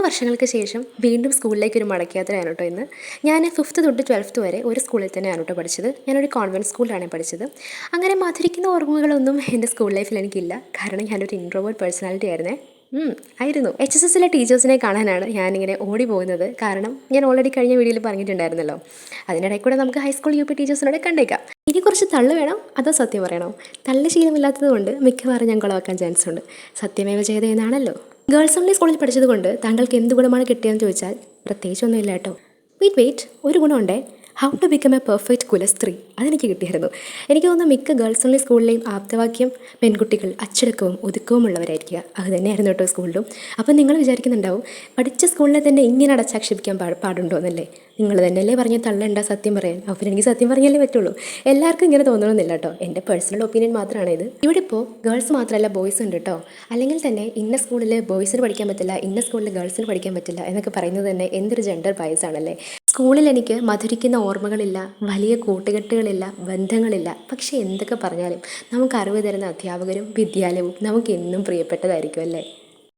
വർഷങ്ങൾക്ക് ശേഷം വീണ്ടും സ്കൂളിലേക്കൊരു മടക്കയാത്രയാണ് കേട്ടോ ഇന്ന്. ഞാൻ 5th തൊട്ട് 12th വരെ ഒരു സ്കൂളിൽ തന്നെയാണ് കേട്ടോ പഠിച്ചത്. ഞാനൊരു കോൺവെൻറ്റ് സ്കൂളിലാണ് പഠിച്ചത്. അങ്ങനെ മധുരിക്കുന്ന ഓർമ്മകളൊന്നും എൻ്റെ സ്കൂൾ ലൈഫിൽ എനിക്കില്ല. കാരണം ഞാനൊരു ഇൻട്രോവേർട്ട് പേഴ്സണാലിറ്റി ആയിരുന്നേ. ആയിരുന്നു. HSSലെ ടീച്ചേഴ്സിനെ കാണാനാണ് ഞാനിങ്ങനെ ഓടി പോകുന്നത്. കാരണം ഞാൻ ഓൾറെഡി കഴിഞ്ഞ വീഡിയോയിൽ പറഞ്ഞിട്ടുണ്ടായിരുന്നല്ലോ. അതിനിടയിൽ കൂടെ നമുക്ക് ഹൈസ്കൂൾ UP ടീച്ചേഴ്സിനോട് കണ്ടേക്കാം. ഇനി കുറച്ച് തള്ളു വേണം അതോ സത്യം പറയണോ? തള്ളു ശീലമില്ലാത്തത് കൊണ്ട് മിക്കവാറും ഞാൻ കുളവാക്കാൻ ചാൻസ് ഉണ്ട്. സത്യമേവ ജയതേ എന്നാണല്ലോ. ഗേൾസ് ഓൺലി സ്കൂളിൽ പഠിച്ചതുകൊണ്ട് താങ്കൾക്ക് എന്ത് ഗുണമാണ് കിട്ടിയതെന്ന് ചോദിച്ചാൽ പ്രത്യേകിച്ചൊന്നുമില്ല കേട്ടോ. വെയിറ്റ് ഒരു ഗുണമുണ്ടേ. How to become a perfect കുലസ്ത്രീ, അതെനിക്ക് കിട്ടിയായിരുന്നു. എനിക്ക് തോന്നുന്നു മിക്ക ഗേൾസ് ഓൺലി സ്കൂളിലെയും ആപ്തവാക്യം പെൺകുട്ടികൾ അച്ചടക്കവും ഒതുക്കവും ഉള്ളവരായിരിക്കുക. അത് തന്നെയായിരുന്നു കേട്ടോ സ്കൂളിലും. അപ്പം നിങ്ങൾ വിചാരിക്കുന്നുണ്ടാവും, പഠിച്ച സ്കൂളിനെ തന്നെ ഇങ്ങനെ അടച്ചാക്ഷേപിക്കാൻ പാടുണ്ടോ എന്നല്ലേ. നിങ്ങൾ തന്നെയല്ലേ പറഞ്ഞ തള്ളേണ്ട സത്യം പറയാൻ. അപ്പോൾ എനിക്ക് സത്യം പറഞ്ഞാലേ പറ്റുള്ളൂ. എല്ലാവർക്കും ഇങ്ങനെ തോന്നണമെന്നില്ല കേട്ടോ. എൻ്റെ പേഴ്സണൽ ഒപ്പീനിയൻ മാത്രമാണ് ഇത്. ഇവിടെ ഇപ്പോൾ ഗേൾസ് മാത്രമല്ല ബോയ്സ് ഉണ്ട് കേട്ടോ. അല്ലെങ്കിൽ തന്നെ ഇന്ന സ്കൂളിൽ ബോയ്സിന് പഠിക്കാൻ പറ്റില്ല, ഇന്ന സ്കൂളിൽ ഗേൾസിന് പഠിക്കാൻ പറ്റില്ല എന്നൊക്കെ പറയുന്നത് തന്നെ എന്തൊരു ജെൻഡർ ബയസ് ആണല്ലേ. സ്കൂളിൽ എനിക്ക് മധുരിക്കുന്ന ഓർമ്മകളില്ല, വലിയ കൂട്ടുകെട്ടുകളില്ല, ബന്ധങ്ങളില്ല. പക്ഷേ എന്തൊക്കെ പറഞ്ഞാലും നമുക്ക് അറിവ് തരുന്ന അധ്യാപകരും വിദ്യാലയവും നമുക്ക് എന്നും പ്രിയപ്പെട്ടതായിരിക്കും അല്ലേ.